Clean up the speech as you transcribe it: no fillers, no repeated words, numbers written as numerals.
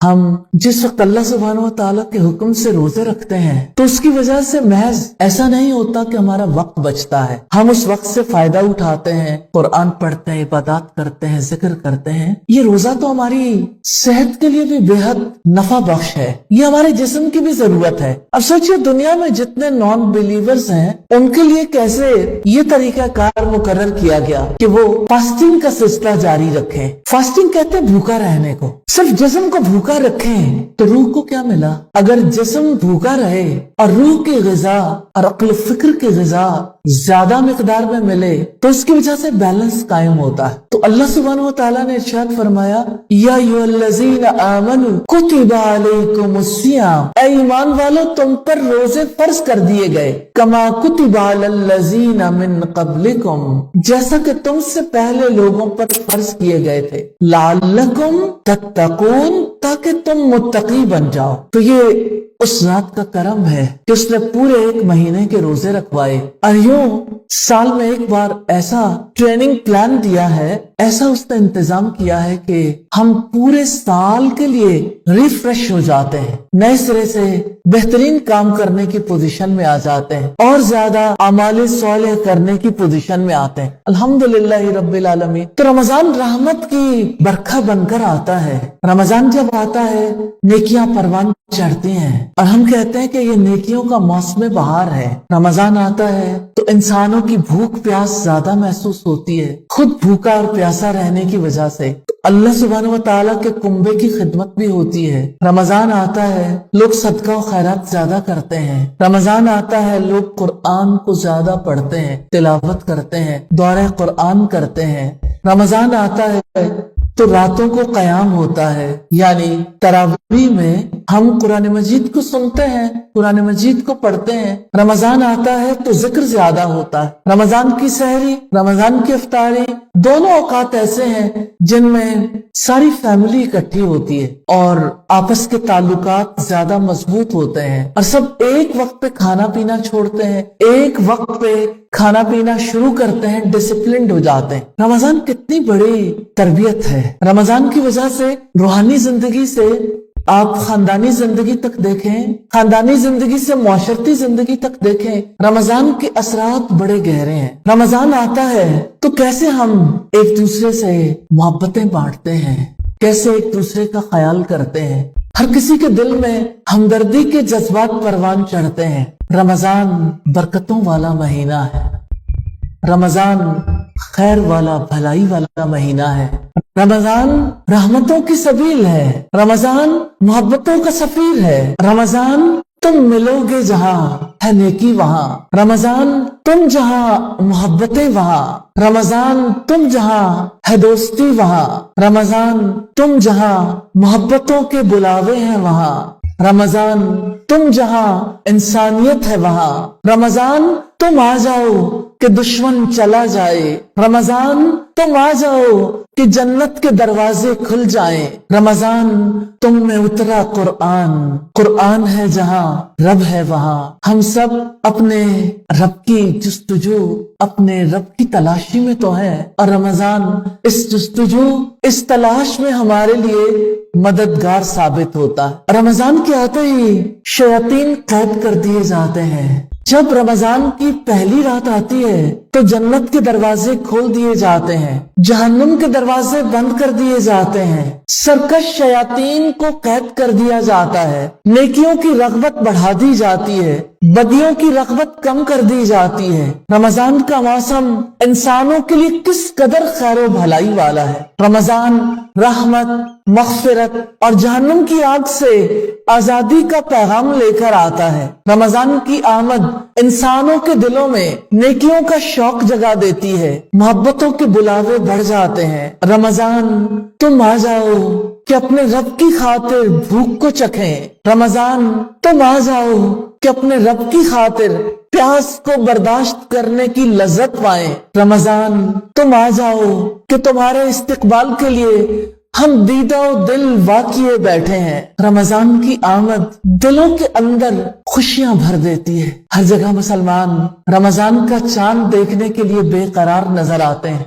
ہم جس وقت اللہ سبحانہ و تعالیٰ کے حکم سے روزے رکھتے ہیں تو اس کی وجہ سے محض ایسا نہیں ہوتا کہ ہمارا وقت بچتا ہے، ہم اس وقت سے فائدہ اٹھاتے ہیں، قرآن پڑھتے ہیں، عبادات کرتے ہیں، ذکر کرتے ہیں۔ یہ روزہ تو ہماری صحت کے لیے بھی بے حد نفع بخش ہے، یہ ہمارے جسم کی بھی ضرورت ہے۔ اب سوچئے دنیا میں جتنے نان بلیورز ہیں ان کے لیے کیسے یہ طریقہ کار مقرر کیا گیا کہ وہ فاسٹنگ کا سلسلہ جاری رکھیں۔ فاسٹنگ کہتے ہیں بھوکا رہنے کو، صرف جسم کو بھوکا رکھیں تو روح کو کیا ملا؟ اگر جسم بھوکا رہے اور روح کی غذا اور عقل و فکر کی غذا زیادہ مقدار میں ملے تو اس کی وجہ سے بیلنس قائم ہوتا ہے۔ تو اللہ سبحانہ و تعالیٰ نے ارشاد فرمایا یا ایھا الذین آمنوا کتب علیکم الصیام، اے ایمان والو تم پر روزے فرض کر دیے گئے، کما کتب علی الذین من قبلکم، جیسا کہ تم سے پہلے لوگوں پر فرض کیے گئے تھے، لعلکم تتقون، تاکہ تم متقی بن جاؤ۔ تو یہ اس ذات کا کرم ہے کہ اس نے پورے ایک مہینے کے روزے رکھوائے، اور یوں سال میں ایک بار ایسا ٹریننگ پلان دیا ہے، ایسا اس نے انتظام کیا ہے کہ ہم پورے سال کے لیے ریفریش ہو جاتے ہیں، نئے سرے سے بہترین کام کرنے کی پوزیشن میں آ جاتے ہیں، اور زیادہ اعمال صالح کرنے کی پوزیشن میں آتے ہیں۔ الحمدللہ رب العالمین۔ تو رمضان رحمت کی برکھا بن کر آتا ہے۔ رمضان جب آتا ہے نیکیاں پروان چڑھتی ہیں، اور ہم کہتے ہیں کہ یہ نیکیوں کا موسم بہار ہے۔ رمضان آتا ہے تو انسانوں کی بھوک پیاس زیادہ محسوس ہوتی ہے، خود بھوکا اور پیاسا رہنے کی وجہ سے۔ اللہ سبحانہ و تعالیٰ کے کنبے کی خدمت بھی ہوتی ہے۔ رمضان آتا ہے لوگ صدقہ و خیرات زیادہ کرتے ہیں۔ رمضان آتا ہے لوگ قرآن کو زیادہ پڑھتے ہیں، تلاوت کرتے ہیں، دورہ قرآن کرتے ہیں۔ رمضان آتا ہے تو راتوں کو قیام ہوتا ہے، یعنی تراویح میں ہم قرآن مجید کو سنتے ہیں، قرآن مجید کو پڑھتے ہیں۔ رمضان آتا ہے تو ذکر زیادہ ہوتا ہے۔ رمضان کی سحری، رمضان کی افطاری، دونوں اوقات ایسے ہیں جن میں ساری فیملی اکٹھی ہوتی ہے اور آپس کے تعلقات زیادہ مضبوط ہوتے ہیں، اور سب ایک وقت پہ کھانا پینا چھوڑتے ہیں، ایک وقت پہ کھانا پینا شروع کرتے ہیں، ڈسپلنڈ ہو جاتے ہیں۔ رمضان کتنی بڑی تربیت ہے۔ رمضان کی وجہ سے روحانی زندگی سے آپ خاندانی زندگی تک دیکھیں، خاندانی زندگی سے معاشرتی زندگی تک دیکھیں، رمضان کے اثرات بڑے گہرے ہیں۔ رمضان آتا ہے تو کیسے ہم ایک دوسرے سے محبتیں بانٹتے ہیں، کیسے ایک دوسرے کا خیال کرتے ہیں، ہر کسی کے دل میں ہمدردی کے جذبات پروان چڑھتے ہیں۔ رمضان برکتوں والا مہینہ ہے، رمضان خیر والا بھلائی والا مہینہ ہے، رمضان رحمتوں کی سبیل ہے، رمضان محبتوں کا سفیر ہے، رمضان تم ملو گے جہاں ہے نیکی وہاں، رمضان تم جہاں محبتیں وہاں، رمضان تم جہاں ہے دوستی وہاں، رمضان تم جہاں محبتوں کے بلاوے ہیں وہاں، رمضان تم جہاں انسانیت ہے وہاں، رمضان تم آ جاؤ کہ دشمن چلا جائے، رمضان تم آ جاؤ کہ جنت کے دروازے کھل جائیں، رمضان تم میں اترا قرآن، قرآن ہے جہاں رب ہے وہاں۔ ہم سب اپنے رب کی جستجو، اپنے رب کی تلاشی میں تو ہے، اور رمضان اس جستجو، اس تلاش میں ہمارے لیے مددگار ثابت ہوتا ہے۔ رمضان کے آتے ہی شیاطین قید کر دیے جاتے ہیں۔ جب رمضان کی پہلی رات آتی ہے تو جنت کے دروازے کھول دیے جاتے ہیں، جہنم کے دروازے بند کر دیے جاتے ہیں، سرکش شیاطین کو قید کر دیا جاتا ہے، نیکیوں کی رغبت بڑھا دی جاتی ہے، بدیوں کی رغبت کم کر دی جاتی ہے۔ رمضان کا موسم انسانوں کے لیے کس قدر خیر و بھلائی والا ہے۔ رمضان رحمت، مغفرت اور جہنم کی آگ سے آزادی کا پیغام لے کر آتا ہے۔ رمضان کی آمد انسانوں کے دلوں میں نیکیوں کا شوق جگا دیتی ہے، محبتوں کے بلاوے بڑھ جاتے ہیں۔ رمضان تم آ جاؤ کہ اپنے رب کی خاطر بھوک کو چکھیں، رمضان تم آ جاؤ کہ اپنے رب کی خاطر پیاس کو برداشت کرنے کی لذت پائیں، رمضان تم آ جاؤ کہ تمہارے استقبال کے لیے ہم دیدہ و دل واقعے بیٹھے ہیں۔ رمضان کی آمد دلوں کے اندر خوشیاں بھر دیتی ہے۔ ہر جگہ مسلمان رمضان کا چاند دیکھنے کے لیے بے قرار نظر آتے ہیں۔